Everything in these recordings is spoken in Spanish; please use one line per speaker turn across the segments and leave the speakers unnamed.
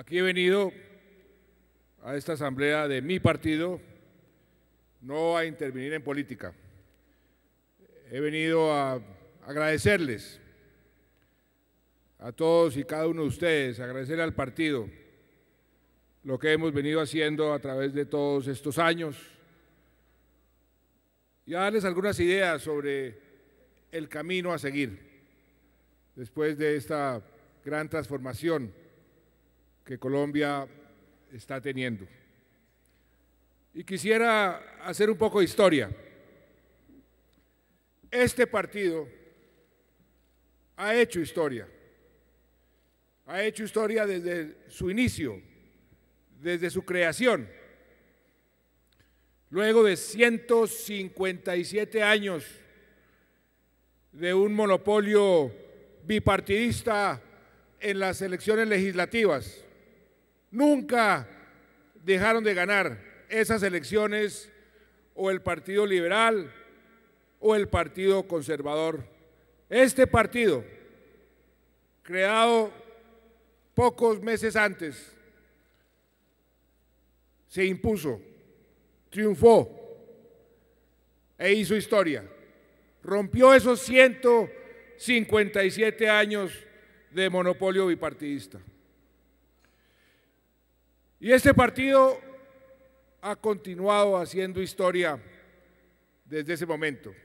Aquí he venido a esta asamblea de mi partido no a intervenir en política. He venido a agradecerles a todos y cada uno de ustedes, agradecerle al partido lo que hemos venido haciendo a través de todos estos años y a darles algunas ideas sobre el camino a seguir después de esta gran transformación que Colombia está teniendo. Y quisiera hacer un poco de historia. Este partido ha hecho historia desde su inicio, desde su creación. Luego de 157 años de un monopolio bipartidista en las elecciones legislativas, nunca dejaron de ganar esas elecciones o el Partido Liberal o el Partido Conservador. Este partido, creado pocos meses antes, se impuso, triunfó e hizo historia. Rompió esos 157 años de monopolio bipartidista. Y este partido ha continuado haciendo historia desde ese momento,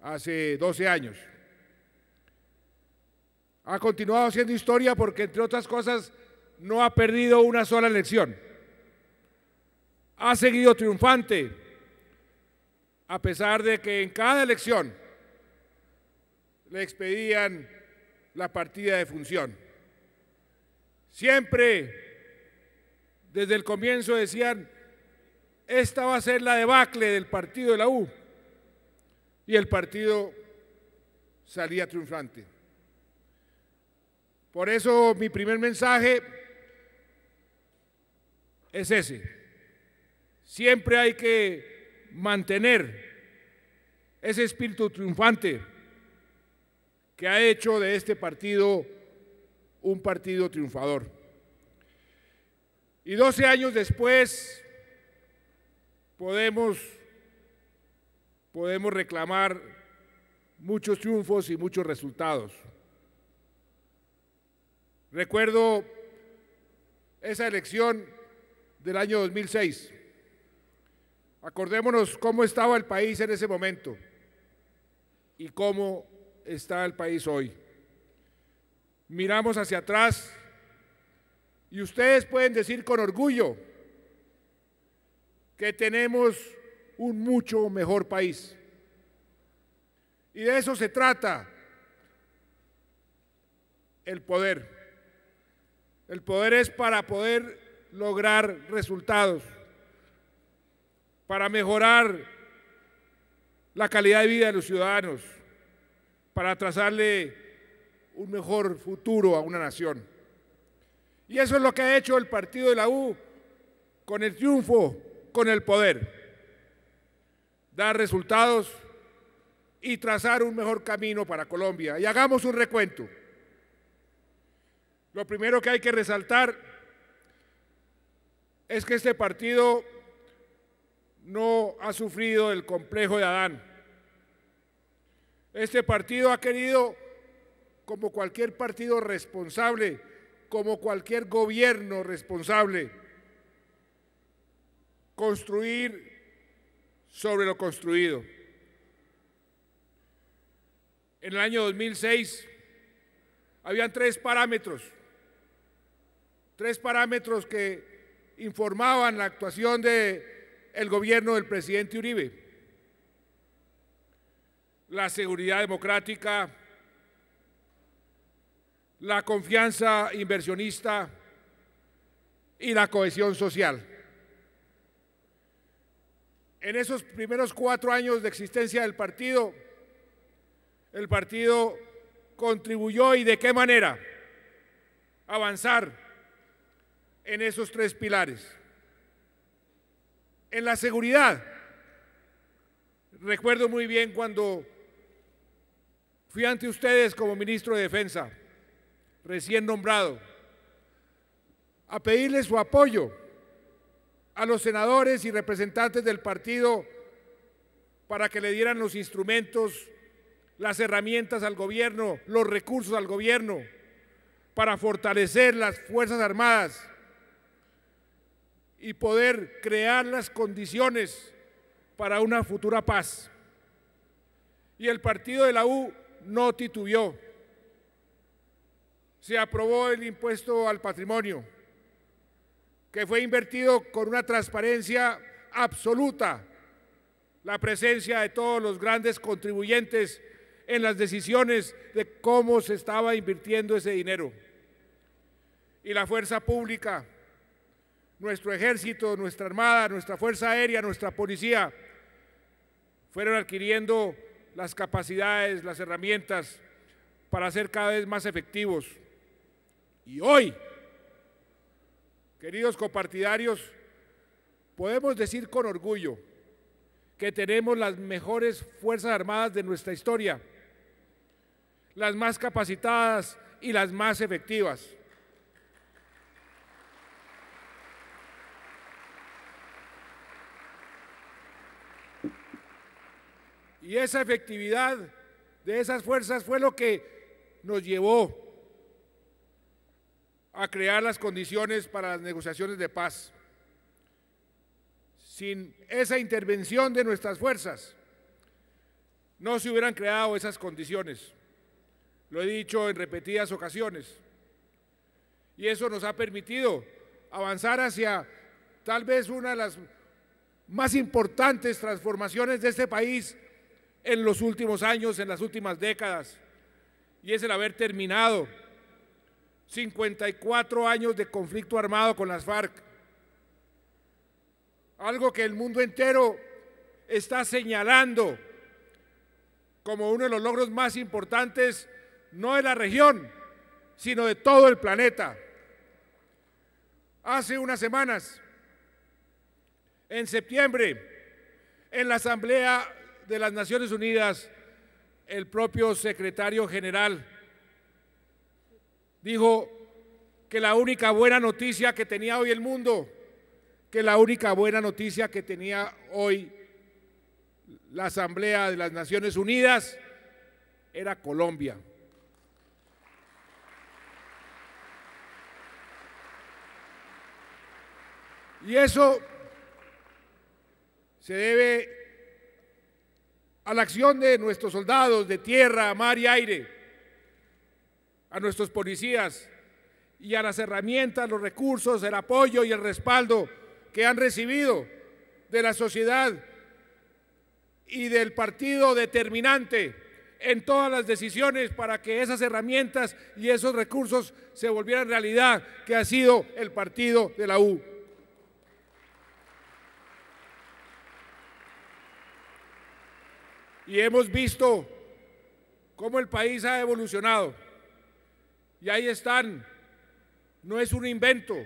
hace 12 años. Ha continuado haciendo historia porque, entre otras cosas, no ha perdido una sola elección. Ha seguido triunfante, a pesar de que en cada elección le expedían la partida de función. Siempre, desde el comienzo decían, esta va a ser la debacle del partido de la U, y el partido salía triunfante. Por eso mi primer mensaje es ese. Siempre hay que mantener ese espíritu triunfante que ha hecho de este partido un partido triunfador. Y 12 años después podemos reclamar muchos triunfos y muchos resultados. Recuerdo esa elección del año 2006. Acordémonos cómo estaba el país en ese momento y cómo está el país hoy. Miramos hacia atrás y ustedes pueden decir con orgullo que tenemos un mucho mejor país. Y de eso se trata el poder. El poder es para poder lograr resultados, para mejorar la calidad de vida de los ciudadanos, para trazarle un mejor futuro a una nación. Y eso es lo que ha hecho el partido de la U con el triunfo, con el poder. Dar resultados y trazar un mejor camino para Colombia. Y hagamos un recuento. Lo primero que hay que resaltar es que este partido no ha sufrido el complejo de Adán. Este partido ha querido, como cualquier partido responsable, como cualquier gobierno responsable, construir sobre lo construido. En el año 2006 habían tres parámetros que informaban la actuación del gobierno del presidente Uribe: la seguridad democrática, la confianza inversionista y la cohesión social. En esos primeros 4 años de existencia del partido, el partido contribuyó, ¿y de qué manera?, a avanzar en esos 3 pilares. En la seguridad, recuerdo muy bien cuando fui ante ustedes como ministro de Defensa, recién nombrado, a pedirle su apoyo a los senadores y representantes del partido para que le dieran los instrumentos, las herramientas al gobierno, los recursos al gobierno para fortalecer las Fuerzas Armadas y poder crear las condiciones para una futura paz. Y el partido de la U no titubeó. Se aprobó el impuesto al patrimonio, que fue invertido con una transparencia absoluta, la presencia de todos los grandes contribuyentes en las decisiones de cómo se estaba invirtiendo ese dinero. Y la fuerza pública, nuestro ejército, nuestra armada, nuestra fuerza aérea, nuestra policía, fueron adquiriendo las capacidades, las herramientas para ser cada vez más efectivos. Y hoy, queridos copartidarios, podemos decir con orgullo que tenemos las mejores Fuerzas Armadas de nuestra historia, las más capacitadas y las más efectivas. Y esa efectividad de esas fuerzas fue lo que nos llevó a crear las condiciones para las negociaciones de paz. Sin esa intervención de nuestras fuerzas, no se hubieran creado esas condiciones. Lo he dicho en repetidas ocasiones. Y eso nos ha permitido avanzar hacia tal vez una de las más importantes transformaciones de este país en los últimos años, en las últimas décadas, y es el haber terminado 54 años de conflicto armado con las FARC, algo que el mundo entero está señalando como uno de los logros más importantes, no de la región, sino de todo el planeta. Hace unas semanas, en septiembre, en la Asamblea de las Naciones Unidas, el propio secretario general dijo que la única buena noticia que tenía hoy el mundo, que la única buena noticia que tenía hoy la Asamblea de las Naciones Unidas era Colombia. Y eso se debe a la acción de nuestros soldados de tierra, mar y aire, a nuestros policías y a las herramientas, los recursos, el apoyo y el respaldo que han recibido de la sociedad y del partido determinante en todas las decisiones para que esas herramientas y esos recursos se volvieran realidad, que ha sido el partido de la U. Y hemos visto cómo el país ha evolucionado. Y ahí están, no es un invento,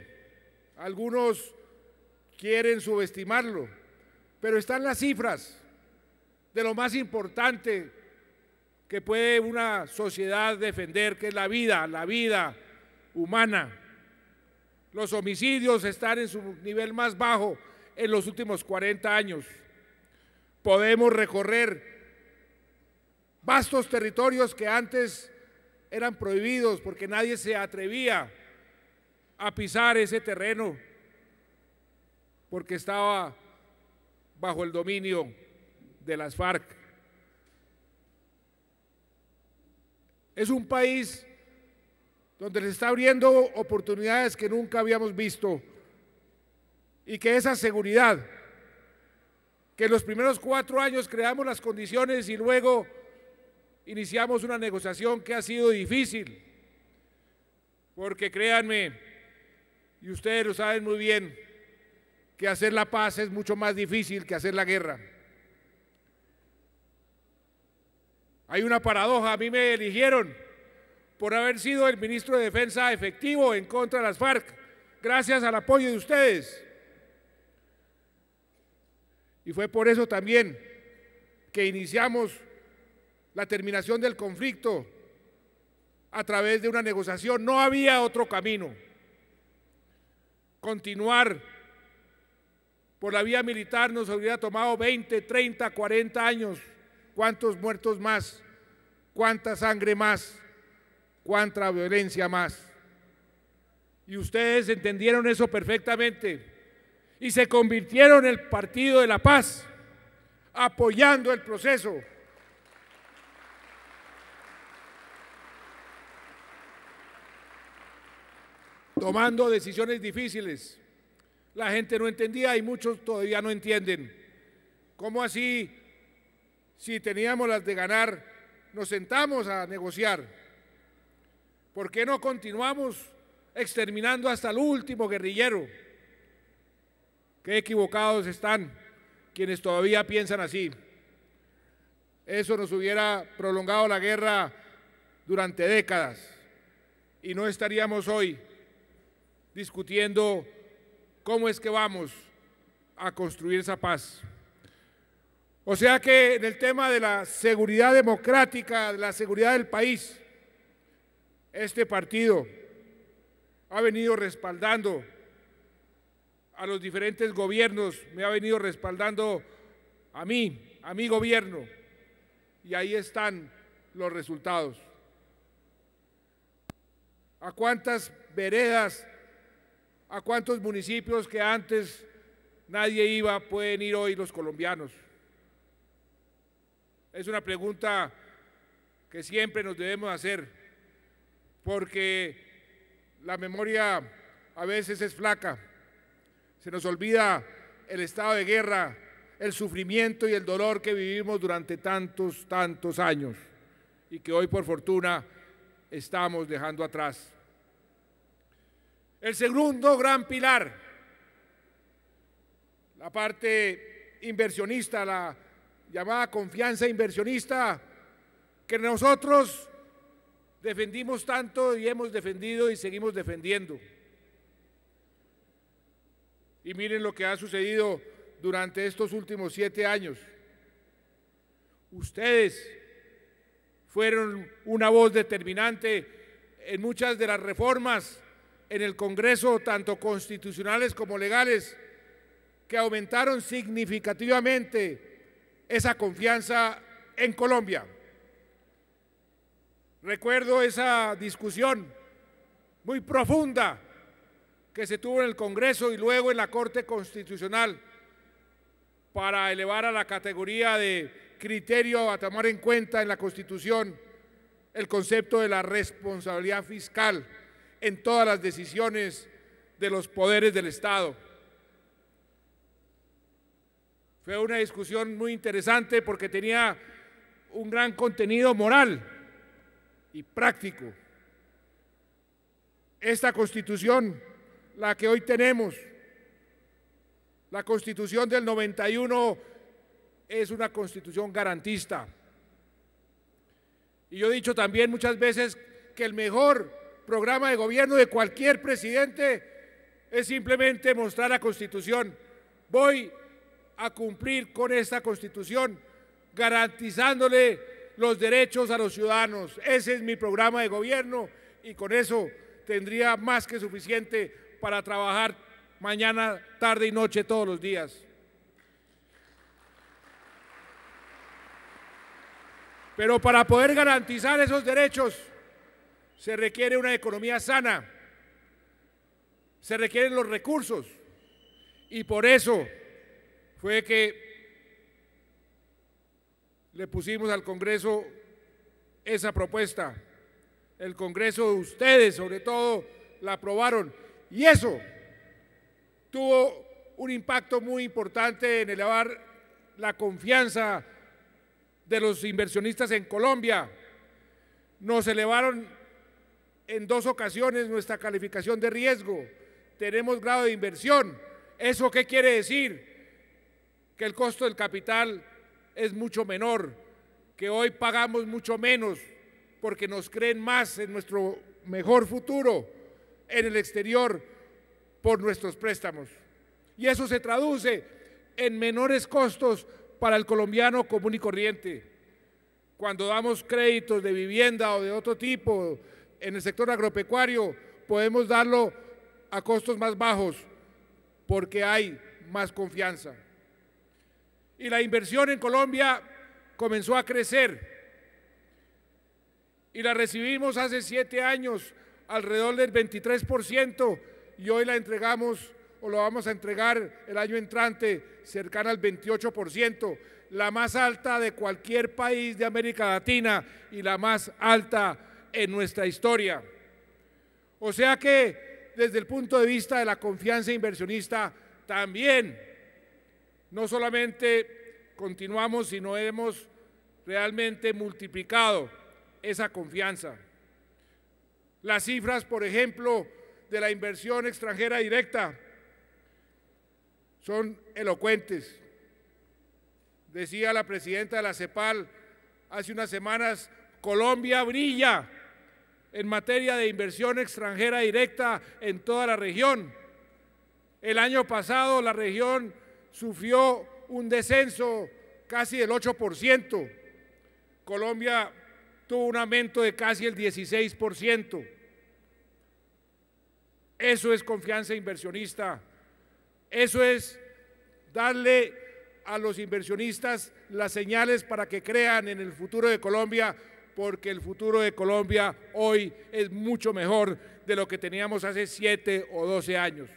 algunos quieren subestimarlo, pero están las cifras de lo más importante que puede una sociedad defender, que es la vida humana. Los homicidios están en su nivel más bajo en los últimos 40 años. Podemos recorrer vastos territorios que antes eran prohibidos porque nadie se atrevía a pisar ese terreno porque estaba bajo el dominio de las FARC. Es un país donde les está abriendo oportunidades que nunca habíamos visto y que esa seguridad, que en los primeros 4 años creamos las condiciones y luego iniciamos una negociación que ha sido difícil, porque créanme, y ustedes lo saben muy bien, que hacer la paz es mucho más difícil que hacer la guerra. Hay una paradoja, a mí me eligieron por haber sido el ministro de Defensa efectivo en contra de las FARC, gracias al apoyo de ustedes. Y fue por eso también que iniciamos la terminación del conflicto a través de una negociación. No había otro camino. continuar por la vía militar nos hubiera tomado 20, 30, 40 años. ¿Cuántos muertos más? ¿Cuánta sangre más? ¿Cuánta violencia más? Y ustedes entendieron eso perfectamente y se convirtieron en el Partido de la Paz, apoyando el proceso. Tomando decisiones difíciles. La gente no entendía y muchos todavía no entienden. ¿Cómo así, si teníamos las de ganar, nos sentamos a negociar? ¿Por qué no continuamos exterminando hasta el último guerrillero? Qué equivocados están quienes todavía piensan así. Eso nos hubiera prolongado la guerra durante décadas y no estaríamos hoy discutiendo cómo es que vamos a construir esa paz. O sea que en el tema de la seguridad democrática, de la seguridad del país, este partido ha venido respaldando a los diferentes gobiernos, me ha venido respaldando a mí, a mi gobierno, y ahí están los resultados. ¿A cuántas veredas, a cuántos municipios que antes nadie iba pueden ir hoy los colombianos? Es una pregunta que siempre nos debemos hacer, porque la memoria a veces es flaca. Se nos olvida el estado de guerra, el sufrimiento y el dolor que vivimos durante tantos años y que hoy, por fortuna, estamos dejando atrás. El segundo gran pilar, la parte inversionista, la llamada confianza inversionista, que nosotros defendimos tanto y hemos defendido y seguimos defendiendo. Y miren lo que ha sucedido durante estos últimos 7 años. Ustedes fueron una voz determinante en muchas de las reformas en el Congreso, tanto constitucionales como legales, que aumentaron significativamente esa confianza en Colombia. Recuerdo esa discusión muy profunda que se tuvo en el Congreso y luego en la Corte Constitucional para elevar a la categoría de criterio a tomar en cuenta en la Constitución el concepto de la responsabilidad fiscal en todas las decisiones de los poderes del Estado. Fue una discusión muy interesante porque tenía un gran contenido moral y práctico. Esta Constitución, la que hoy tenemos, la Constitución del 91, es una Constitución garantista. Y yo he dicho también muchas veces que el mejor programa de gobierno de cualquier presidente es simplemente mostrar la Constitución. Voy a cumplir con esta Constitución, garantizándole los derechos a los ciudadanos. Ese es mi programa de gobierno y con eso tendría más que suficiente para trabajar mañana, tarde y noche todos los días. Pero para poder garantizar esos derechos se requiere una economía sana, se requieren los recursos y por eso fue que le pusimos al Congreso esa propuesta. El Congreso, ustedes sobre todo, la aprobaron y eso tuvo un impacto muy importante en elevar la confianza de los inversionistas en Colombia. Nos elevaron en 2 ocasiones nuestra calificación de riesgo. Tenemos grado de inversión. ¿Eso qué quiere decir? Que el costo del capital es mucho menor, que hoy pagamos mucho menos porque nos creen más en nuestro mejor futuro en el exterior por nuestros préstamos. Y eso se traduce en menores costos para el colombiano común y corriente. Cuando damos créditos de vivienda o de otro tipo en el sector agropecuario, podemos darlo a costos más bajos porque hay más confianza. Y la inversión en Colombia comenzó a crecer y la recibimos hace 7 años alrededor del 23% y hoy la entregamos o lo vamos a entregar el año entrante cercana al 28%, la más alta de cualquier país de América Latina y la más alta en nuestra historia. O sea que desde el punto de vista de la confianza inversionista también no solamente continuamos, sino hemos realmente multiplicado esa confianza. Las cifras, por ejemplo, de la inversión extranjera directa son elocuentes. Decía la presidenta de la CEPAL hace unas semanas, Colombia brilla en materia de inversión extranjera directa en toda la región. El año pasado la región sufrió un descenso casi del 8%. Colombia tuvo un aumento de casi el 16%. Eso es confianza inversionista. Eso es darle a los inversionistas las señales para que crean en el futuro de Colombia, porque el futuro de Colombia hoy es mucho mejor de lo que teníamos hace 7 o 12 años.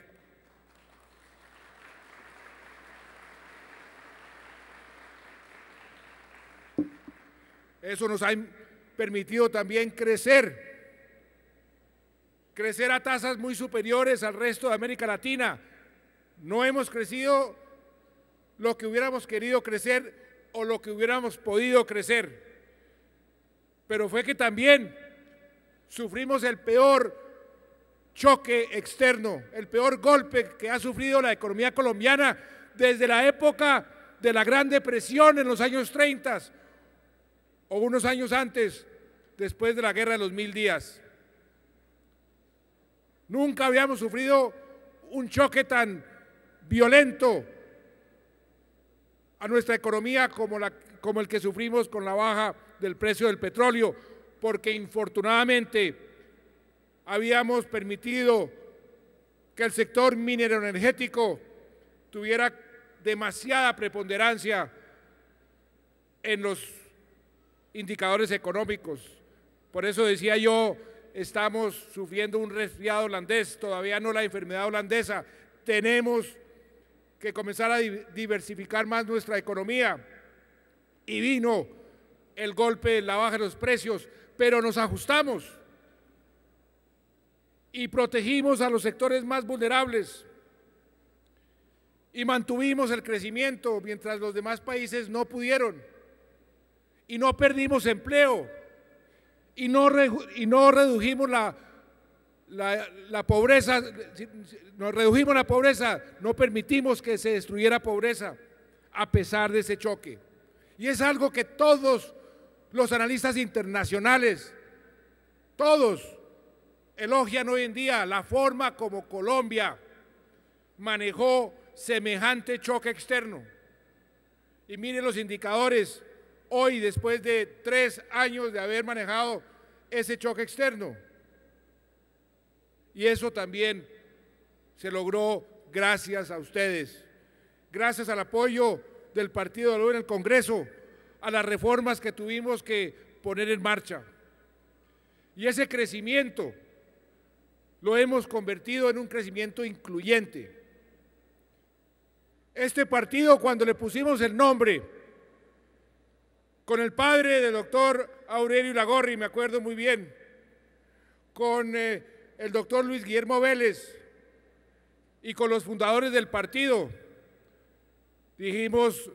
Eso nos ha permitido también crecer a tasas muy superiores al resto de América Latina. No hemos crecido lo que hubiéramos querido crecer o lo que hubiéramos podido crecer, pero fue que también sufrimos el peor choque externo, el peor golpe que ha sufrido la economía colombiana desde la época de la Gran Depresión en los años 30 o unos años antes, después de la Guerra de los 1000 días. Nunca habíamos sufrido un choque tan violento a nuestra economía como el que sufrimos con la baja del precio del petróleo, porque infortunadamente habíamos permitido que el sector minero-energético tuviera demasiada preponderancia en los indicadores económicos. Por eso decía yo, estamos sufriendo un resfriado holandés, todavía no la enfermedad holandesa. Tenemos que comenzar a diversificar más nuestra economía. Y vino el golpe de la baja de los precios, pero nos ajustamos y protegimos a los sectores más vulnerables y mantuvimos el crecimiento mientras los demás países no pudieron, y no perdimos empleo y no redujimos la pobreza, nos redujimos la pobreza, no permitimos que se destruyera pobreza a pesar de ese choque. Y es algo que todos los analistas internacionales, todos elogian hoy en día, la forma como Colombia manejó semejante choque externo. Y miren los indicadores hoy, después de 3 años de haber manejado ese choque externo. Y eso también se logró gracias a ustedes, gracias al apoyo del Partido de la U en el Congreso, a las reformas que tuvimos que poner en marcha. Y ese crecimiento lo hemos convertido en un crecimiento incluyente. Este partido, cuando le pusimos el nombre, con el padre del doctor Aurelio Lagorri, me acuerdo muy bien, con el doctor Luis Guillermo Vélez y con los fundadores del partido, dijimos,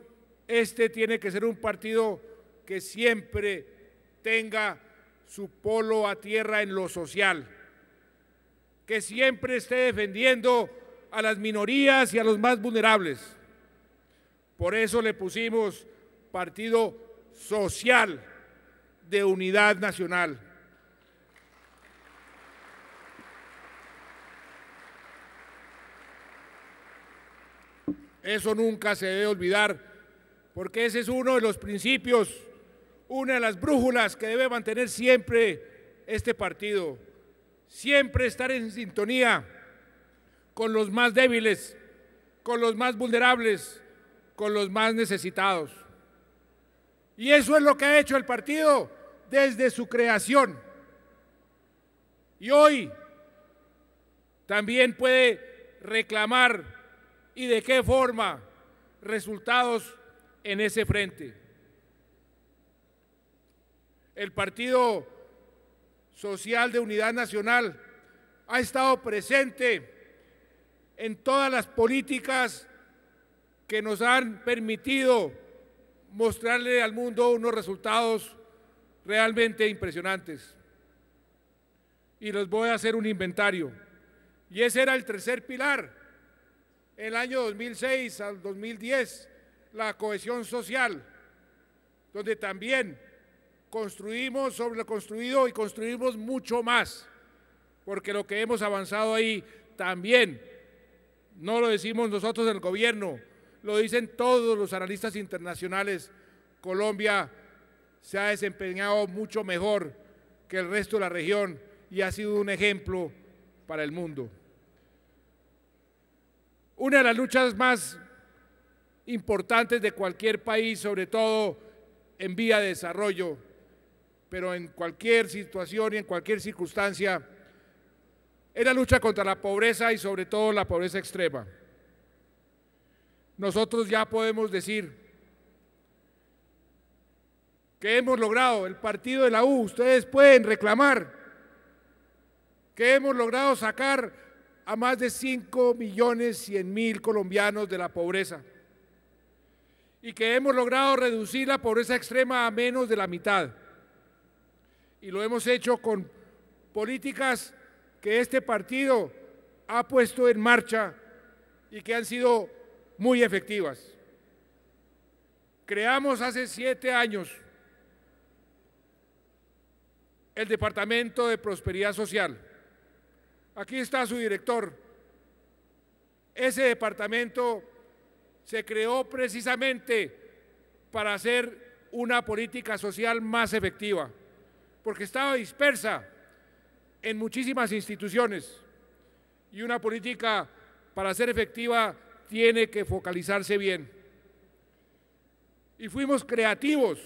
este tiene que ser un partido que siempre tenga su polo a tierra en lo social, que siempre esté defendiendo a las minorías y a los más vulnerables. Por eso le pusimos Partido Social de Unidad Nacional. Eso nunca se debe olvidar, porque ese es uno de los principios, una de las brújulas que debe mantener siempre este partido. Siempre estar en sintonía con los más débiles, con los más vulnerables, con los más necesitados. Y eso es lo que ha hecho el partido desde su creación. Y hoy también puede reclamar, y de qué forma, resultados en ese frente. El Partido Social de Unidad Nacional ha estado presente en todas las políticas que nos han permitido mostrarle al mundo unos resultados realmente impresionantes. Y les voy a hacer un inventario. Y ese era el tercer pilar. En el año 2006 al 2010, la cohesión social, donde también construimos sobre lo construido y construimos mucho más, porque lo que hemos avanzado ahí también, no lo decimos nosotros del gobierno, lo dicen todos los analistas internacionales. Colombia se ha desempeñado mucho mejor que el resto de la región y ha sido un ejemplo para el mundo. Una de las luchas más importantes de cualquier país, sobre todo en vía de desarrollo, pero en cualquier situación y en cualquier circunstancia, es la lucha contra la pobreza y sobre todo la pobreza extrema. Nosotros ya podemos decir que hemos logrado, el partido de la U, ustedes pueden reclamar, que hemos logrado sacar a más de 5.100.000 colombianos de la pobreza y que hemos logrado reducir la pobreza extrema a menos de la mitad. Y lo hemos hecho con políticas que este partido ha puesto en marcha y que han sido muy efectivas. Creamos hace 7 años el Departamento de Prosperidad Social. Aquí está su director. Ese departamento se creó precisamente para hacer una política social más efectiva, porque estaba dispersa en muchísimas instituciones y una política para ser efectiva tiene que focalizarse bien. Y fuimos creativos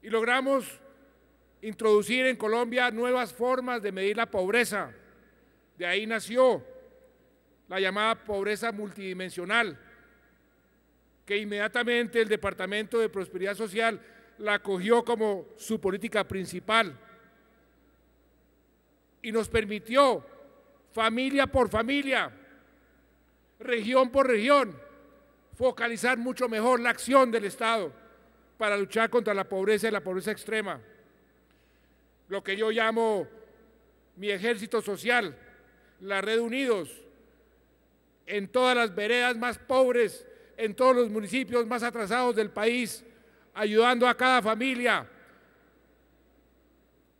y logramos introducir en Colombia nuevas formas de medir la pobreza. De ahí nació la llamada pobreza multidimensional, que inmediatamente el Departamento de Prosperidad Social la acogió como su política principal y nos permitió, familia por familia, región por región, focalizar mucho mejor la acción del Estado para luchar contra la pobreza y la pobreza extrema. Lo que yo llamo mi ejército social, la Red Unidos, en todas las veredas más pobres, en todos los municipios más atrasados del país, ayudando a cada familia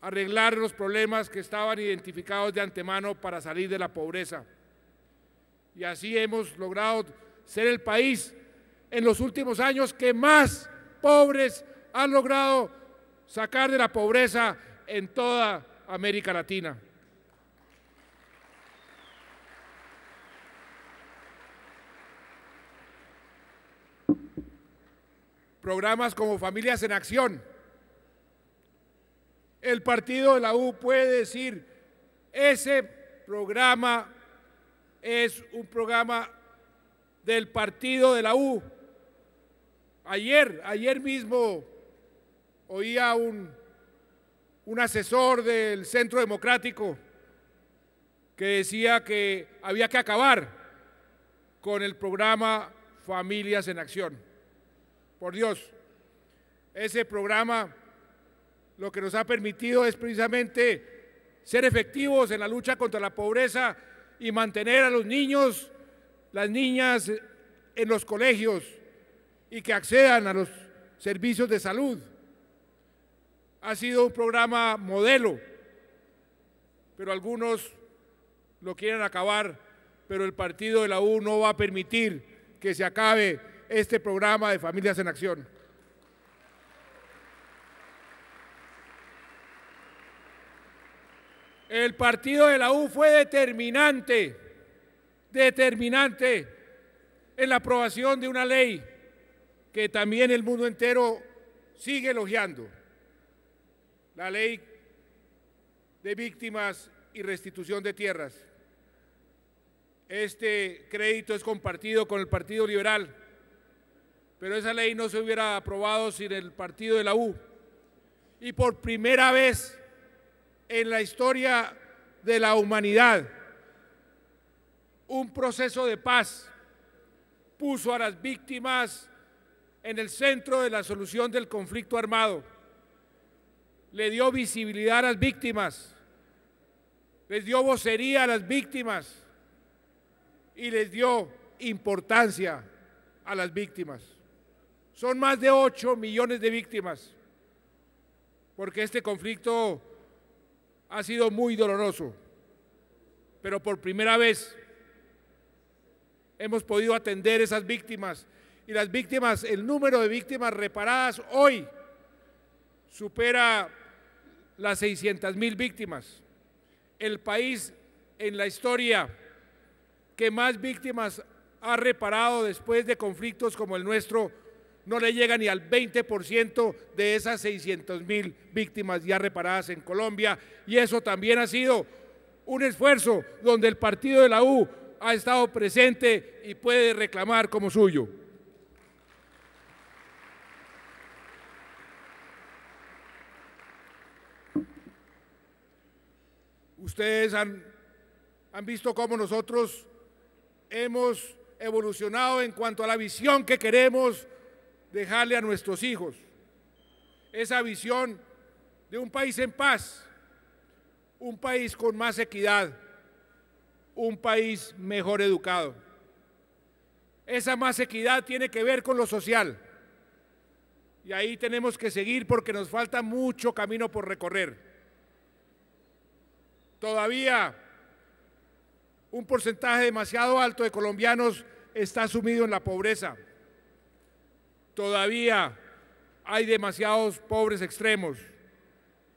a arreglar los problemas que estaban identificados de antemano para salir de la pobreza. Y así hemos logrado ser el país en los últimos años que más pobres han logrado sacar de la pobreza en toda América Latina. Programas como Familias en Acción. El partido de la U puede decir, ese programa es un programa del partido de la U. Ayer mismo oía un asesor del Centro Democrático que decía que había que acabar con el programa Familias en Acción. Por Dios, ese programa lo que nos ha permitido es precisamente ser efectivos en la lucha contra la pobreza y mantener a los niños, las niñas en los colegios y que accedan a los servicios de salud. Ha sido un programa modelo, pero algunos lo quieren acabar, pero el partido de la U no va a permitir que se acabe este programa de Familias en Acción. El partido de la U fue determinante determinante en la aprobación de una ley que también el mundo entero sigue elogiando, la ley de víctimas y restitución de tierras. Este crédito es compartido con el Partido Liberal, pero esa ley no se hubiera aprobado sin el partido de la U. Y por primera vez en la historia de la humanidad, un proceso de paz puso a las víctimas en el centro de la solución del conflicto armado. Le dio visibilidad a las víctimas, les dio vocería a las víctimas y les dio importancia a las víctimas. Son más de 8 millones de víctimas, porque este conflicto ha sido muy doloroso, pero por primera vez hemos podido atender esas víctimas, y las víctimas, el número de víctimas reparadas hoy supera las 600.000 víctimas. El país en la historia que más víctimas ha reparado después de conflictos como el nuestro no le llega ni al 20% de esas 600.000 víctimas ya reparadas en Colombia, y eso también ha sido un esfuerzo donde el partido de la U ha estado presente y puede reclamar como suyo. Ustedes han visto cómo nosotros hemos evolucionado en cuanto a la visión que queremos dejarle a nuestros hijos. Esa visión de un país en paz, un país con más equidad, un país mejor educado. Esa más equidad tiene que ver con lo social. Y ahí tenemos que seguir porque nos falta mucho camino por recorrer. Todavía un porcentaje demasiado alto de colombianos está sumido en la pobreza. Todavía hay demasiados pobres extremos,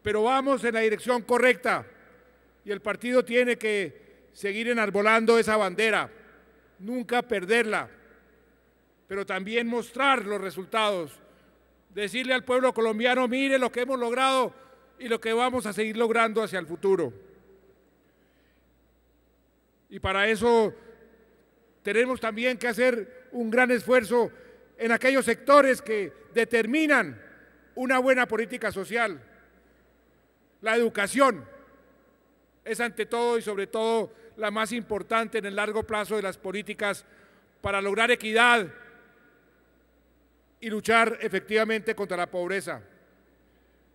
pero vamos en la dirección correcta y el partido tiene que seguir enarbolando esa bandera, nunca perderla, pero también mostrar los resultados, decirle al pueblo colombiano: mire lo que hemos logrado y lo que vamos a seguir logrando hacia el futuro. Y para eso tenemos también que hacer un gran esfuerzo en aquellos sectores que determinan una buena política social. La educación es ante todo y sobre todo la más importante en el largo plazo de las políticas para lograr equidad y luchar efectivamente contra la pobreza.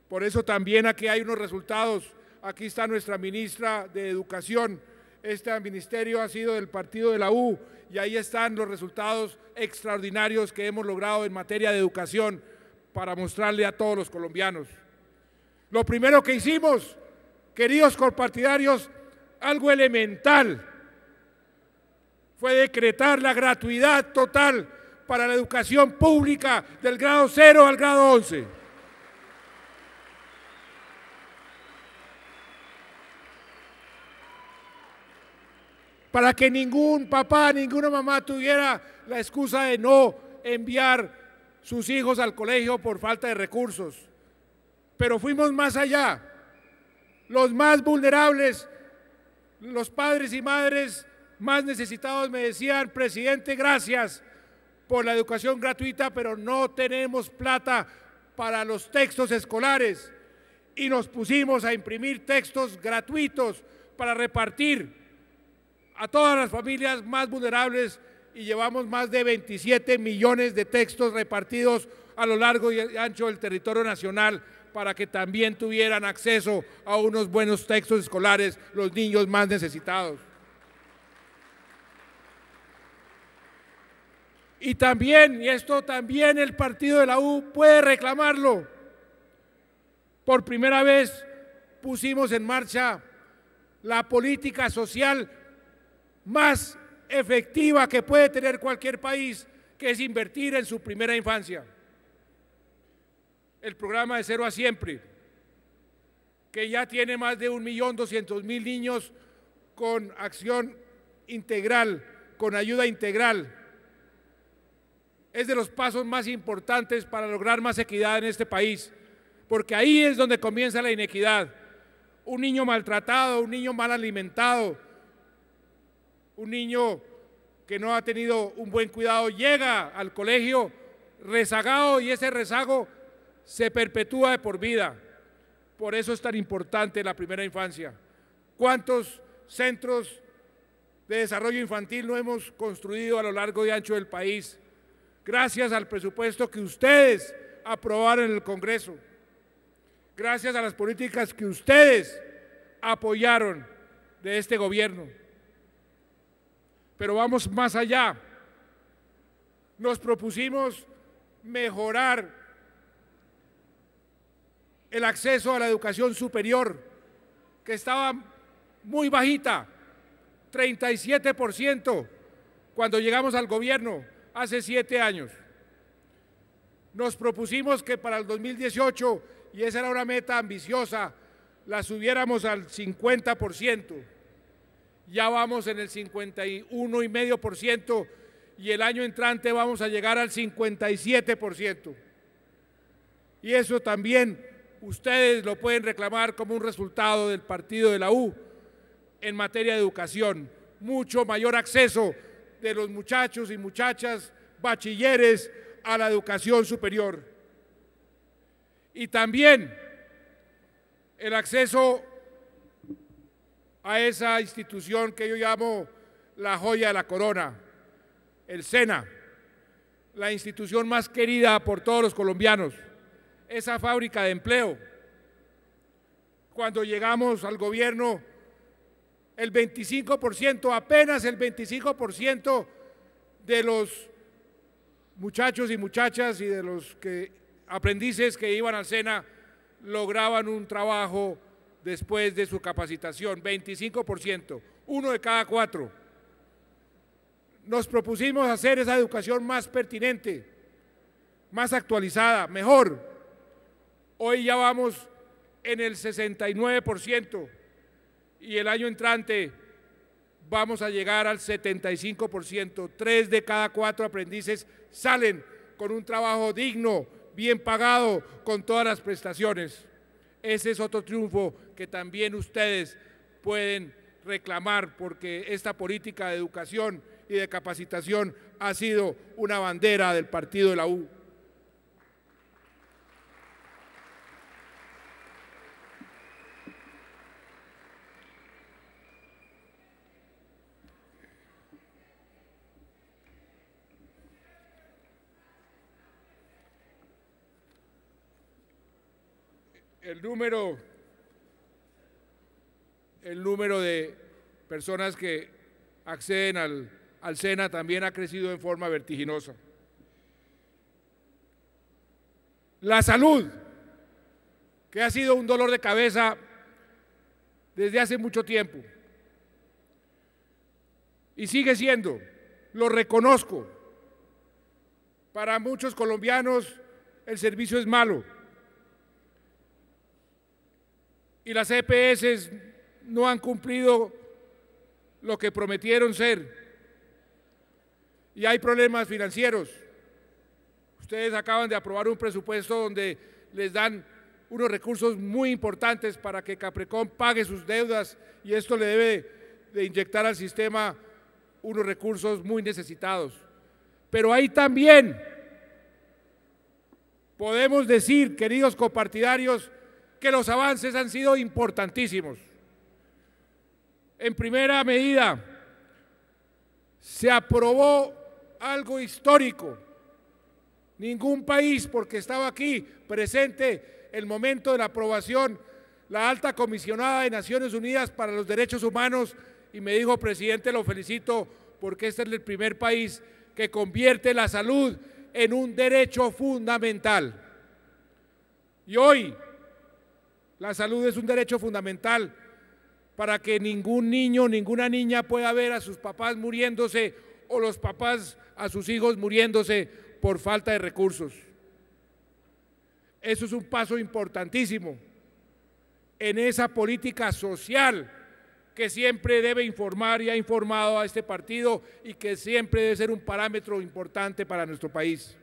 Por eso también aquí hay unos resultados. Aquí está nuestra ministra de Educación. Este ministerio ha sido del partido de la U y ahí están los resultados extraordinarios que hemos logrado en materia de educación para mostrarle a todos los colombianos. Lo primero que hicimos, queridos compartidarios, algo elemental, fue decretar la gratuidad total para la educación pública del grado 0 al grado 11. Para que ningún papá, ninguna mamá tuviera la excusa de no enviar sus hijos al colegio por falta de recursos. Pero fuimos más allá. Los más vulnerables, los padres y madres más necesitados me decían: presidente, gracias por la educación gratuita, pero no tenemos plata para los textos escolares. Y nos pusimos a imprimir textos gratuitos para repartir a todas las familias más vulnerables y llevamos más de 27 millones de textos repartidos a lo largo y ancho del territorio nacional para que también tuvieran acceso a unos buenos textos escolares los niños más necesitados. Y también, y esto también el partido de la U puede reclamarlo, por primera vez pusimos en marcha la política social más efectiva que puede tener cualquier país, que es invertir en su primera infancia. El programa de Cero a Siempre, que ya tiene más de 1.200.000 niños con acción integral con ayuda integral. Es de los pasos más importantes para lograr más equidad en este país, porque ahí es donde comienza la inequidad. Un niño maltratado, un niño mal alimentado, un niño que no ha tenido un buen cuidado llega al colegio rezagado y ese rezago se perpetúa de por vida. Por eso es tan importante la primera infancia. ¿Cuántos centros de desarrollo infantil no hemos construido a lo largo y ancho del país? Gracias al presupuesto que ustedes aprobaron en el Congreso, gracias a las políticas que ustedes apoyaron de este gobierno. Pero vamos más allá. Nos propusimos mejorar el acceso a la educación superior, que estaba muy bajita, 37% cuando llegamos al gobierno hace 7 años. Nos propusimos que para el 2018, y esa era una meta ambiciosa, la subiéramos al 50%. Ya vamos en el 51,5% y el año entrante vamos a llegar al 57%. Y eso también ustedes lo pueden reclamar como un resultado del partido de la U en materia de educación. Mucho mayor acceso de los muchachos y muchachas bachilleres a la educación superior. Y también el acceso a esa institución que yo llamo la joya de la corona, el SENA, la institución más querida por todos los colombianos, esa fábrica de empleo. Cuando llegamos al gobierno, el 25%, apenas el 25% de los muchachos y muchachas y de los aprendices que iban al SENA lograban un trabajo después de su capacitación, 25%, 1 de cada 4. Nos propusimos hacer esa educación más pertinente, más actualizada, mejor. Hoy ya vamos en el 69% y el año entrante vamos a llegar al 75%. 3 de cada 4 aprendices salen con un trabajo digno, bien pagado, con todas las prestaciones. Ese es otro triunfo que también ustedes pueden reclamar, porque esta política de educación y de capacitación ha sido una bandera del partido de la U. El número de personas que acceden al SENA también ha crecido en forma vertiginosa. La salud, que ha sido un dolor de cabeza desde hace mucho tiempo, y sigue siendo, lo reconozco. Para muchos colombianos el servicio es malo, y las EPS no han cumplido lo que prometieron ser, y hay problemas financieros. Ustedes acaban de aprobar un presupuesto donde les dan unos recursos muy importantes para que Caprecom pague sus deudas, y esto le debe de inyectar al sistema unos recursos muy necesitados. Pero ahí también podemos decir, queridos copartidarios, que los avances han sido importantísimos. En primera medida, se aprobó algo histórico. Ningún país, porque estaba aquí presente el momento de la aprobación, la alta comisionada de Naciones Unidas para los Derechos Humanos, y me dijo: presidente, lo felicito porque este es el primer país que convierte la salud en un derecho fundamental. Y hoy la salud es un derecho fundamental para que ningún niño, ninguna niña pueda ver a sus papás muriéndose o los papás a sus hijos muriéndose por falta de recursos. Eso es un paso importantísimo en esa política social que siempre debe informar y ha informado a este partido y que siempre debe ser un parámetro importante para nuestro país.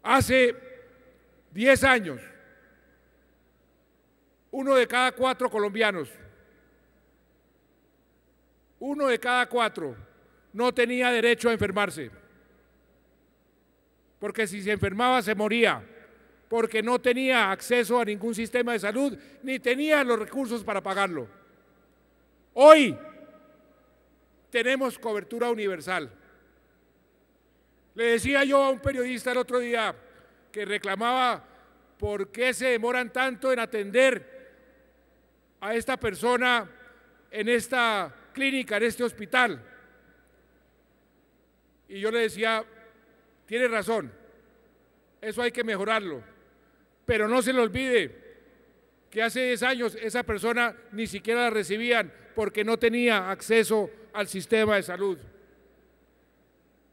Hace 10 años, 1 de cada 4 colombianos, 1 de cada 4 no tenía derecho a enfermarse, porque si se enfermaba se moría, porque no tenía acceso a ningún sistema de salud, ni tenía los recursos para pagarlo. Hoy tenemos cobertura universal. Le decía yo a un periodista el otro día que reclamaba por qué se demoran tanto en atender a esta persona en esta clínica, en este hospital. Y yo le decía, tiene razón, eso hay que mejorarlo, pero no se le olvide que hace 10 años esa persona ni siquiera la recibían porque no tenía acceso al sistema de salud.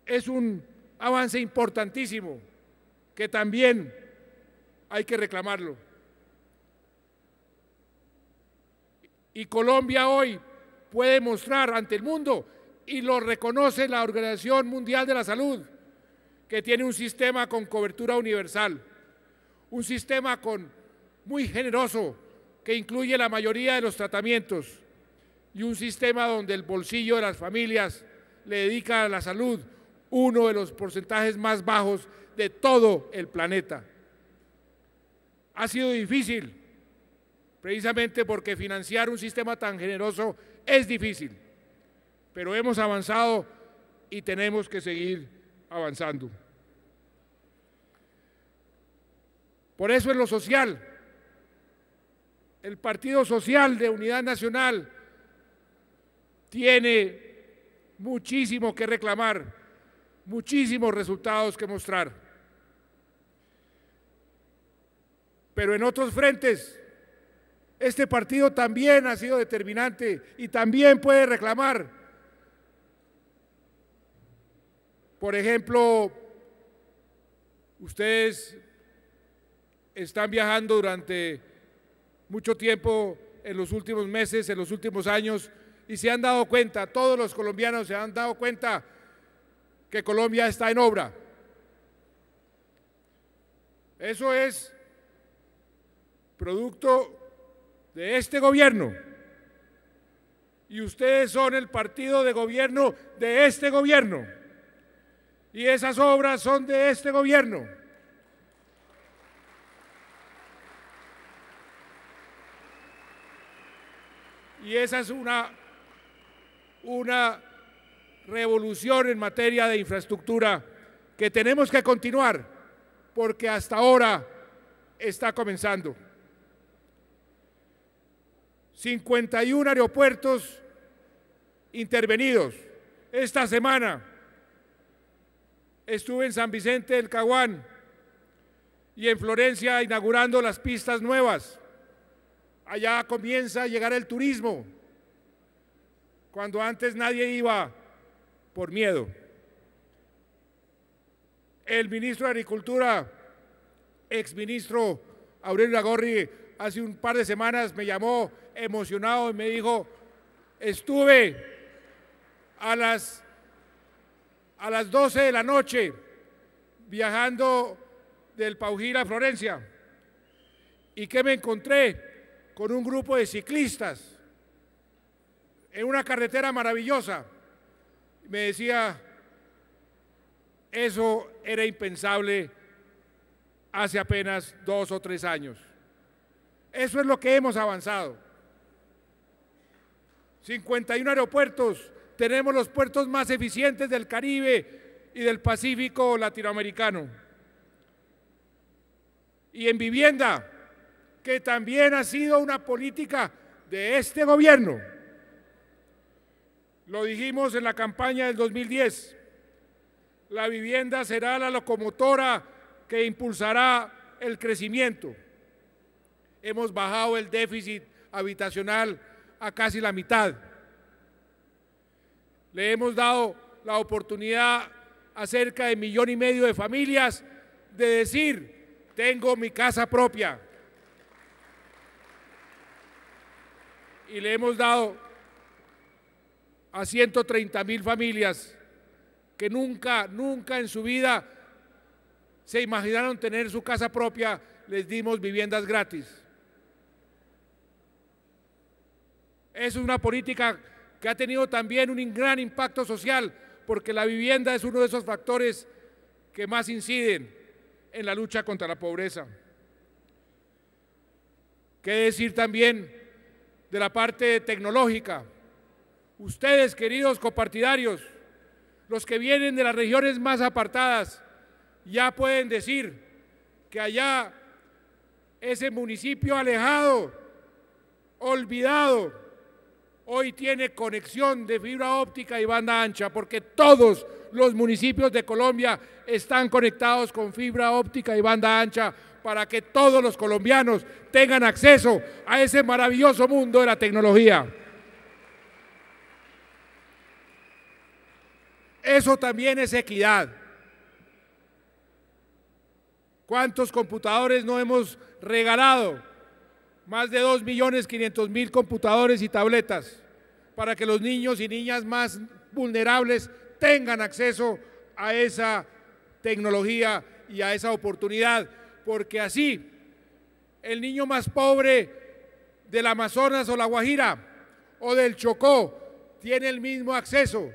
Es un avance importantísimo que también hay que reclamarlo. Y Colombia hoy puede mostrar ante el mundo, y lo reconoce la Organización Mundial de la Salud, que tiene un sistema con cobertura universal, un sistema muy generoso que incluye la mayoría de los tratamientos y un sistema donde el bolsillo de las familias le dedica a la salud uno de los porcentajes más bajos de todo el planeta. Ha sido difícil, precisamente porque financiar un sistema tan generoso es difícil, pero hemos avanzado y tenemos que seguir avanzando. Por eso en lo social, el Partido Social de Unidad Nacional tiene muchísimo que reclamar, muchísimos resultados que mostrar. Pero en otros frentes, este partido también ha sido determinante y también puede reclamar. Por ejemplo, ustedes están viajando durante mucho tiempo en los últimos meses, en los últimos años, y se han dado cuenta, todos los colombianos se han dado cuenta que Colombia está en obra. Eso es producto de este gobierno, y ustedes son el partido de gobierno de este gobierno, y esas obras son de este gobierno. Y esa es una revolución en materia de infraestructura que tenemos que continuar, porque hasta ahora está comenzando. 51 aeropuertos intervenidos. Esta semana estuve en San Vicente del Caguán y en Florencia inaugurando las pistas nuevas. Allá comienza a llegar el turismo, cuando antes nadie iba por miedo. El ministro de Agricultura, exministro Aurelio Lagorri, hace un par de semanas me llamó emocionado y me dijo, estuve a las 12 de la noche viajando del Paujil a Florencia, y que me encontré con un grupo de ciclistas en una carretera maravillosa. Me decía, eso era impensable hace apenas 2 o 3 años. Eso es lo que hemos avanzado. 51 aeropuertos, tenemos los puertos más eficientes del Caribe y del Pacífico latinoamericano. Y en vivienda, que también ha sido una política de este gobierno. Lo dijimos en la campaña del 2010, la vivienda será la locomotora que impulsará el crecimiento. Hemos bajado el déficit habitacional a casi la mitad. Le hemos dado la oportunidad a cerca de 1,5 millones de familias de decir, tengo mi casa propia. y le hemos dado a 130.000 familias que nunca en su vida se imaginaron tener su casa propia, les dimos viviendas gratis. Es una política que ha tenido también un gran impacto social, porque la vivienda es uno de esos factores que más inciden en la lucha contra la pobreza. ¿Qué decir también de la parte tecnológica? Ustedes, queridos copartidarios, los que vienen de las regiones más apartadas, ya pueden decir que allá ese municipio alejado, olvidado, hoy tiene conexión de fibra óptica y banda ancha, porque todos los municipios de Colombia están conectados con fibra óptica y banda ancha para que todos los colombianos tengan acceso a ese maravilloso mundo de la tecnología. Eso también es equidad. ¿Cuántos computadores no hemos regalado? Más de 2.500.000 computadores y tabletas para que los niños y niñas más vulnerables tengan acceso a esa tecnología y a esa oportunidad, porque así el niño más pobre del Amazonas o la Guajira o del Chocó tiene el mismo acceso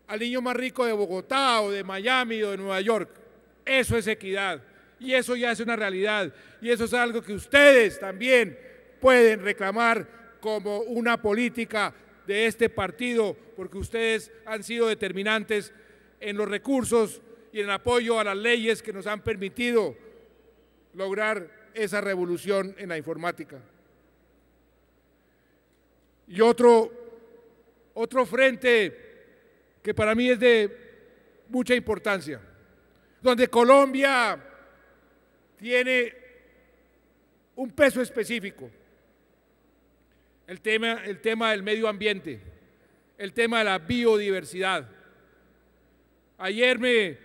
al niño más rico de Bogotá o de Miami o de Nueva York. Eso es equidad y eso ya es una realidad y eso es algo que ustedes también pueden reclamar como una política de este partido, porque ustedes han sido determinantes en los recursos y en el apoyo a las leyes que nos han permitido lograr esa revolución en la informática. Y otro frente que para mí es de mucha importancia, donde Colombia tiene un peso específico, el tema del medio ambiente, el tema de la biodiversidad. Ayer me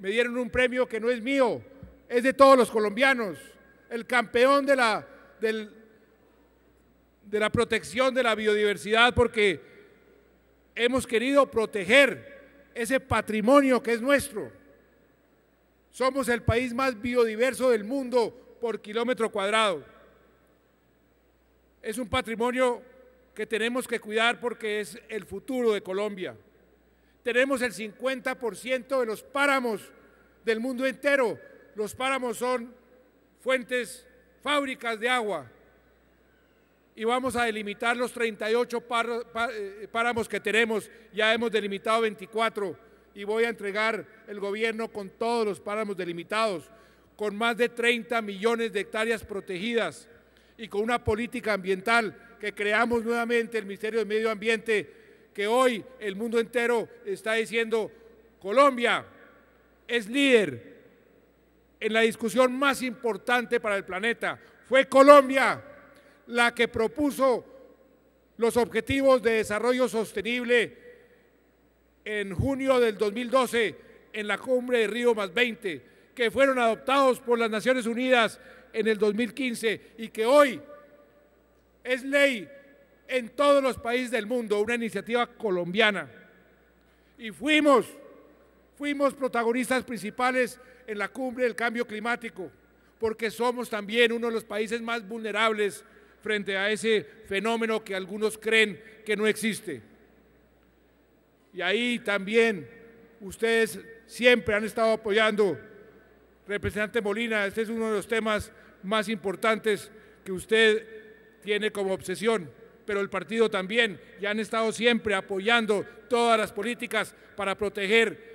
dieron un premio que no es mío, es de todos los colombianos, el campeón de la protección de la biodiversidad, porque hemos querido proteger ese patrimonio que es nuestro. Somos el país más biodiverso del mundo por kilómetro cuadrado. Es un patrimonio que tenemos que cuidar porque es el futuro de Colombia. Tenemos el 50% de los páramos del mundo entero. Los páramos son fuentes, fábricas de agua. Y vamos a delimitar los 38 páramos que tenemos. Ya hemos delimitado 24 y voy a entregar el gobierno con todos los páramos delimitados, con más de 30 millones de hectáreas protegidas y con una política ambiental que creamos nuevamente el Ministerio de Medio Ambiente, que hoy el mundo entero está diciendo: Colombia es líder en la discusión más importante para el planeta. Fue Colombia la que propuso los Objetivos de Desarrollo Sostenible en junio del 2012 en la cumbre de Río +20, que fueron adoptados por las Naciones Unidas en el 2015 y que hoy es ley en todos los países del mundo, una iniciativa colombiana. Y fuimos protagonistas principales en la cumbre del cambio climático, porque somos también uno de los países más vulnerables frente a ese fenómeno que algunos creen que no existe. Y ahí también ustedes siempre han estado apoyando. Representante Molina, este es uno de los temas más importantes que usted tiene como obsesión, pero el partido también, y han estado siempre apoyando todas las políticas para proteger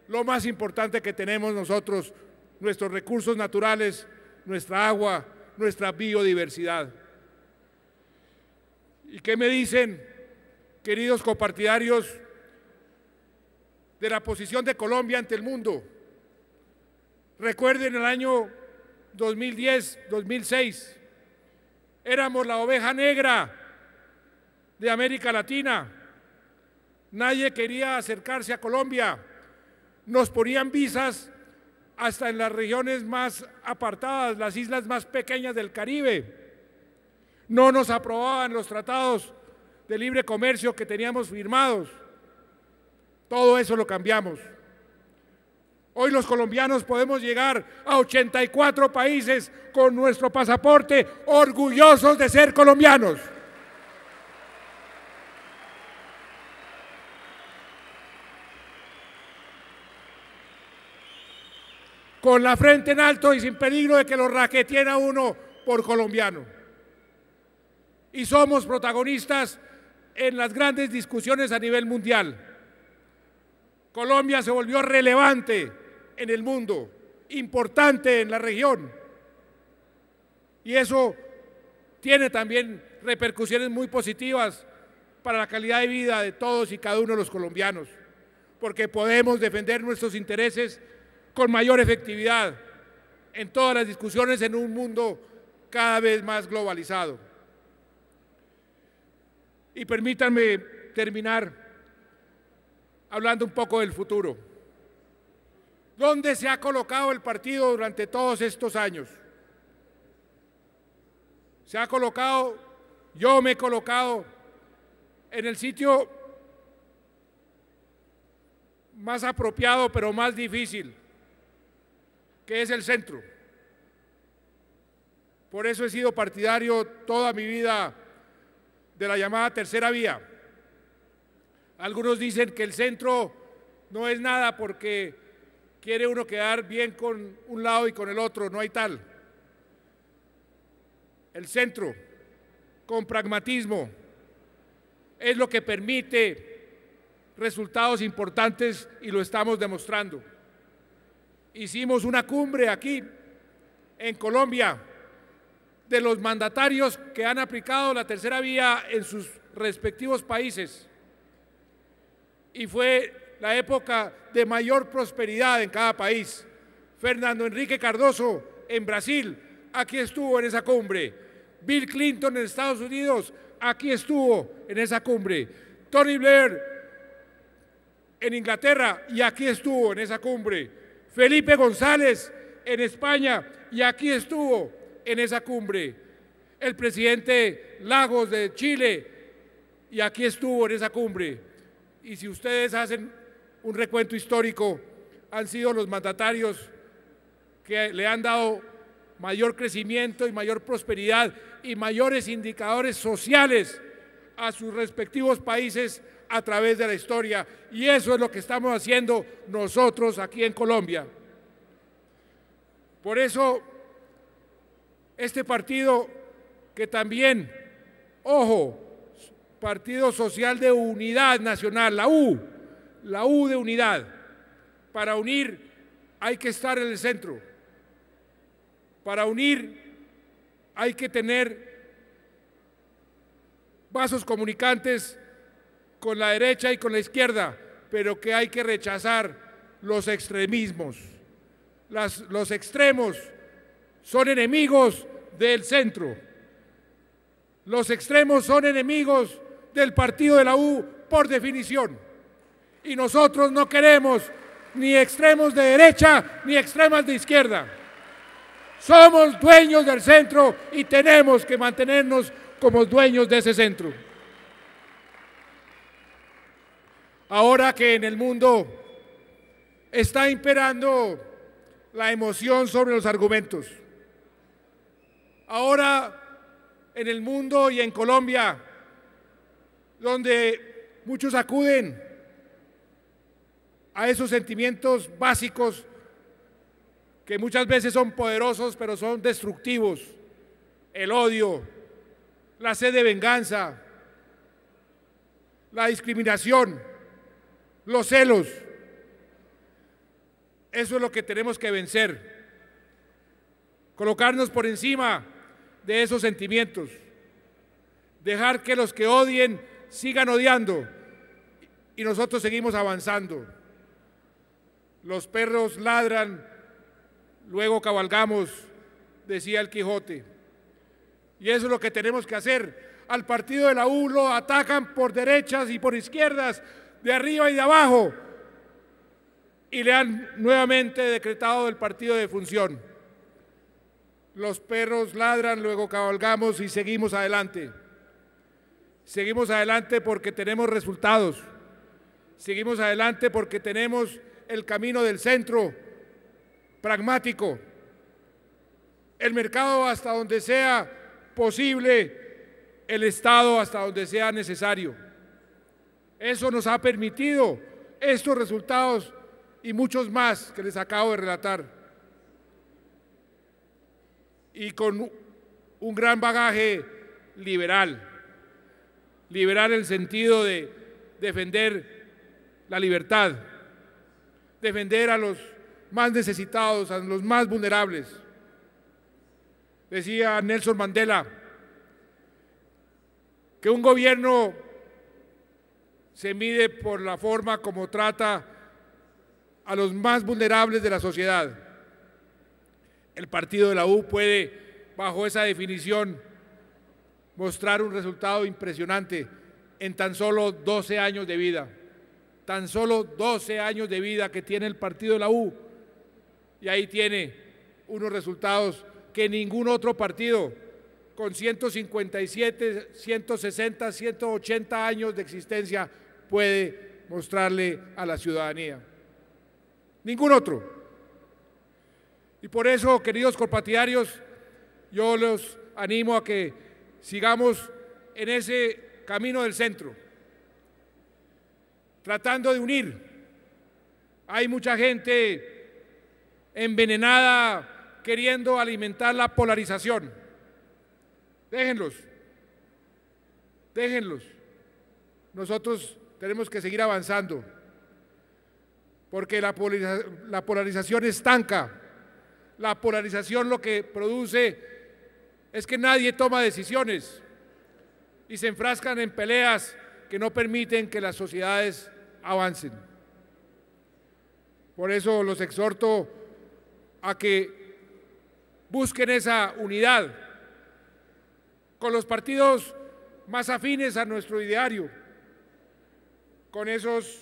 lo más importante que tenemos nosotros, nuestros recursos naturales, nuestra agua, nuestra biodiversidad. ¿Y qué me dicen, queridos copartidarios, de la posición de Colombia ante el mundo? Recuerden el año 2010, 2006, éramos la oveja negra de América Latina. Nadie quería acercarse a Colombia. Nos ponían visas hasta en las regiones más apartadas, las islas más pequeñas del Caribe. no nos aprobaban los tratados de libre comercio que teníamos firmados. Todo eso lo cambiamos. Hoy los colombianos podemos llegar a 84 países con nuestro pasaporte, orgullosos de ser colombianos. Con la frente en alto y sin peligro de que lo raqueteen a uno por colombiano. Y somos protagonistas en las grandes discusiones a nivel mundial. Colombia se volvió relevante en el mundo, importante en la región. Y eso tiene también repercusiones muy positivas para la calidad de vida de todos y cada uno de los colombianos, porque podemos defender nuestros intereses con mayor efectividad en todas las discusiones en un mundo cada vez más globalizado. Y permítanme terminar hablando un poco del futuro. ¿Dónde se ha colocado el partido durante todos estos años? Se ha colocado, yo me he colocado en el sitio más apropiado pero más difícil, que es el centro. Por eso he sido partidario toda mi vida de la llamada tercera vía. Algunos dicen que el centro no es nada porque quiere uno quedar bien con un lado y con el otro, no hay tal. El centro, con pragmatismo, es lo que permite resultados importantes y lo estamos demostrando. Hicimos una cumbre aquí en Colombia de los mandatarios que han aplicado la tercera vía en sus respectivos países y fue la época de mayor prosperidad en cada país. Fernando Henrique Cardoso en Brasil, aquí estuvo en esa cumbre. Bill Clinton en Estados Unidos, aquí estuvo en esa cumbre. Tony Blair en Inglaterra y aquí estuvo en esa cumbre. Felipe González en España y aquí estuvo en esa cumbre. El presidente Lagos de Chile y aquí estuvo en esa cumbre. Y si ustedes hacen un recuento histórico, han sido los mandatarios que le han dado mayor crecimiento y mayor prosperidad y mayores indicadores sociales a sus respectivos países a través de la historia. Y eso es lo que estamos haciendo nosotros aquí en Colombia. Por eso, este partido que también, ojo, Partido Social de Unidad Nacional, la U de unidad. Para unir hay que estar en el centro. Para unir hay que tener vasos comunicantes con la derecha y con la izquierda, pero que hay que rechazar los extremismos. Los extremos son enemigos del centro. Los extremos son enemigos del partido de la U por definición. Y nosotros no queremos ni extremos de derecha ni extremas de izquierda. Somos dueños del centro y tenemos que mantenernos como dueños de ese centro. Ahora que en el mundo está imperando la emoción sobre los argumentos. Ahora en el mundo y en Colombia, donde muchos acuden a esos sentimientos básicos que muchas veces son poderosos pero son destructivos, el odio, la sed de venganza, la discriminación, los celos. Eso es lo que tenemos que vencer, colocarnos por encima de esos sentimientos, dejar que los que odien sigan odiando y nosotros seguimos avanzando. Los perros ladran, luego cabalgamos, decía el Quijote. Y eso es lo que tenemos que hacer. Al partido de la U lo atacan por derechas y por izquierdas, de arriba y de abajo, y le han nuevamente decretado el partido de función. Los perros ladran, luego cabalgamos y seguimos adelante. Seguimos adelante porque tenemos resultados. Seguimos adelante porque tenemos el camino del centro pragmático. El mercado hasta donde sea posible, el Estado hasta donde sea necesario. Eso nos ha permitido estos resultados y muchos más que les acabo de relatar. Y con un gran bagaje liberal. Liberal en el sentido de defender la libertad, defender a los más necesitados, a los más vulnerables. Decía Nelson Mandela que un gobierno se mide por la forma como trata a los más vulnerables de la sociedad. El partido de la U puede, bajo esa definición, mostrar un resultado impresionante en tan solo 12 años de vida. Tan solo 12 años de vida que tiene el partido de la U. Y ahí tiene unos resultados que ningún otro partido con 157, 160, 180 años de existencia puede mostrarle a la ciudadanía. Ningún otro. Y por eso, queridos compatriotas, yo los animo a que sigamos en ese camino del centro, tratando de unir. Hay mucha gente envenenada queriendo alimentar la polarización. Déjenlos. Nosotros tenemos que seguir avanzando, porque la polarización estanca. La polarización lo que produce es que nadie toma decisiones y se enfrascan en peleas que no permiten que las sociedades avancen. Por eso los exhorto a que busquen esa unidad con los partidos más afines a nuestro ideario, con esos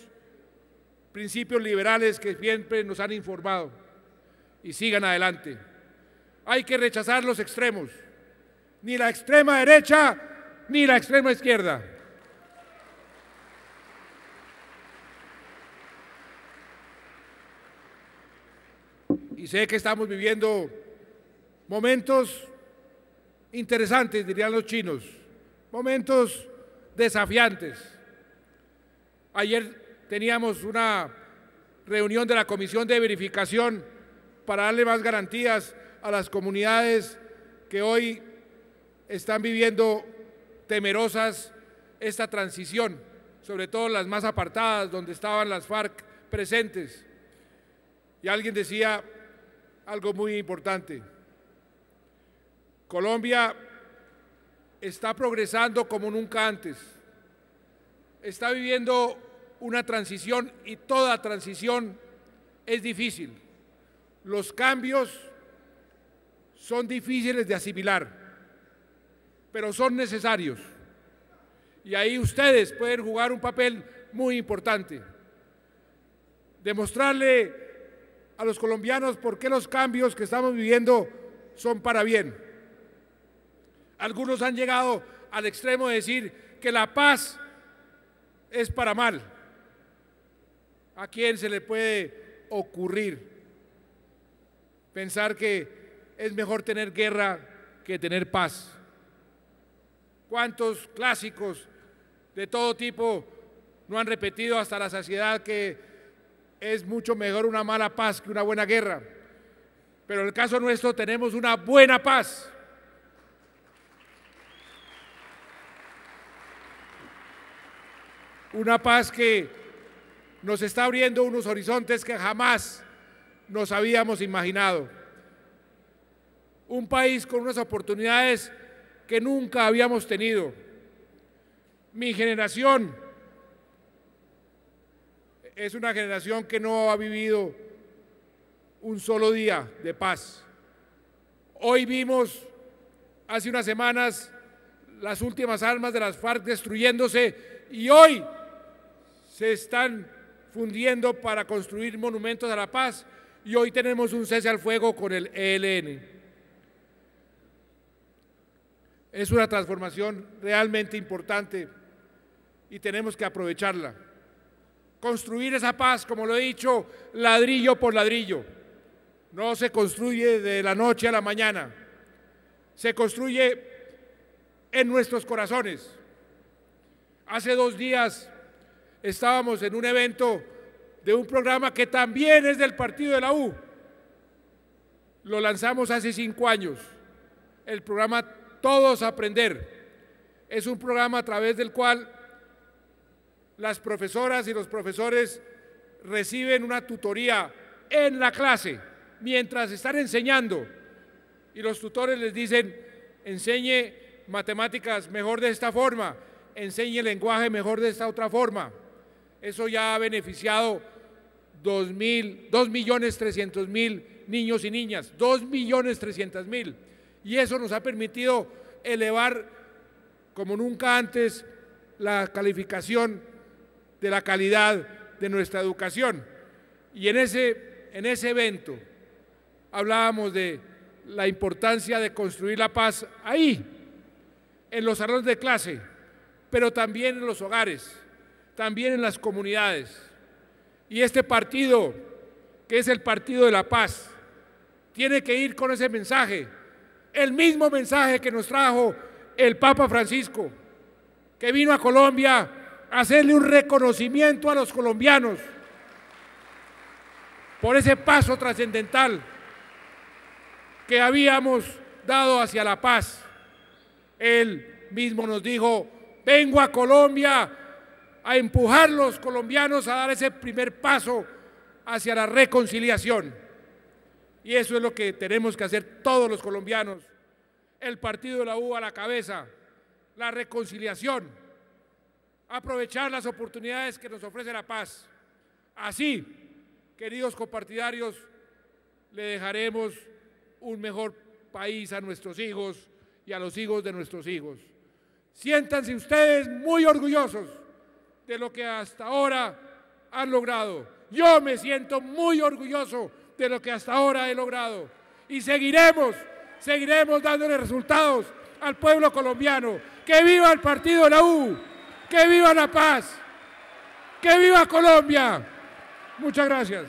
principios liberales que siempre nos han informado, y sigan adelante. Hay que rechazar los extremos, ni la extrema derecha ni la extrema izquierda. Y sé que estamos viviendo momentos interesantes, dirían los chinos, momentos desafiantes. Ayer teníamos una reunión de la Comisión de Verificación para darle más garantías a las comunidades que hoy están viviendo temerosas esta transición, sobre todo las más apartadas, donde estaban las FARC presentes. Y alguien decía algo muy importante. Colombia está progresando como nunca antes. Está viviendo una transición y toda transición es difícil. Los cambios son difíciles de asimilar, pero son necesarios. Y ahí ustedes pueden jugar un papel muy importante. Demostrarle a los colombianos por qué los cambios que estamos viviendo son para bien. Algunos han llegado al extremo de decir que la paz es para mal. ¿A quién se le puede ocurrir pensar que es mejor tener guerra que tener paz? ¿Cuántos clásicos de todo tipo no han repetido hasta la saciedad que es mucho mejor una mala paz que una buena guerra? Pero en el caso nuestro tenemos una buena paz. Una paz que nos está abriendo unos horizontes que jamás nos habíamos imaginado. Un país con unas oportunidades que nunca habíamos tenido. Mi generación es una generación que no ha vivido un solo día de paz. Hoy vimos, hace unas semanas, las últimas armas de las FARC destruyéndose y hoy se están fundiendo para construir monumentos a la paz y hoy tenemos un cese al fuego con el ELN. Es una transformación realmente importante y tenemos que aprovecharla. Construir esa paz, como lo he dicho, ladrillo por ladrillo. No se construye de la noche a la mañana. Se construye en nuestros corazones. Hace 2 días estábamos en un evento de un programa que también es del partido de la U. Lo lanzamos hace 5 años. El programa Todos a Aprender. Es un programa a través del cual las profesoras y los profesores reciben una tutoría en la clase mientras están enseñando y los tutores les dicen: enseñe matemáticas mejor de esta forma, enseñe lenguaje mejor de esta otra forma. Eso ya ha beneficiado 2.300.000 niños y niñas, 2.300.000, y eso nos ha permitido elevar como nunca antes la calificación de la calidad de nuestra educación. Y en ese evento hablábamos de la importancia de construir la paz ahí, en los salones de clase, pero también en los hogares, también en las comunidades. Y este partido, que es el Partido de la Paz, tiene que ir con ese mensaje, el mismo mensaje que nos trajo el Papa Francisco, que vino a Colombia a hacerle un reconocimiento a los colombianos por ese paso trascendental que habíamos dado hacia la paz. Él mismo nos dijo: vengo a Colombia a empujar a los colombianos a dar ese primer paso hacia la reconciliación. Y eso es lo que tenemos que hacer todos los colombianos. El partido de la U a la cabeza, la reconciliación, aprovechar las oportunidades que nos ofrece la paz. Así, queridos copartidarios, le dejaremos un mejor país a nuestros hijos y a los hijos de nuestros hijos. Siéntanse ustedes muy orgullosos de lo que hasta ahora han logrado. Yo me siento muy orgulloso de lo que hasta ahora he logrado y seguiremos dándole resultados al pueblo colombiano. ¡Que viva el partido de la U! ¡Que viva la paz! ¡Que viva Colombia! Muchas gracias.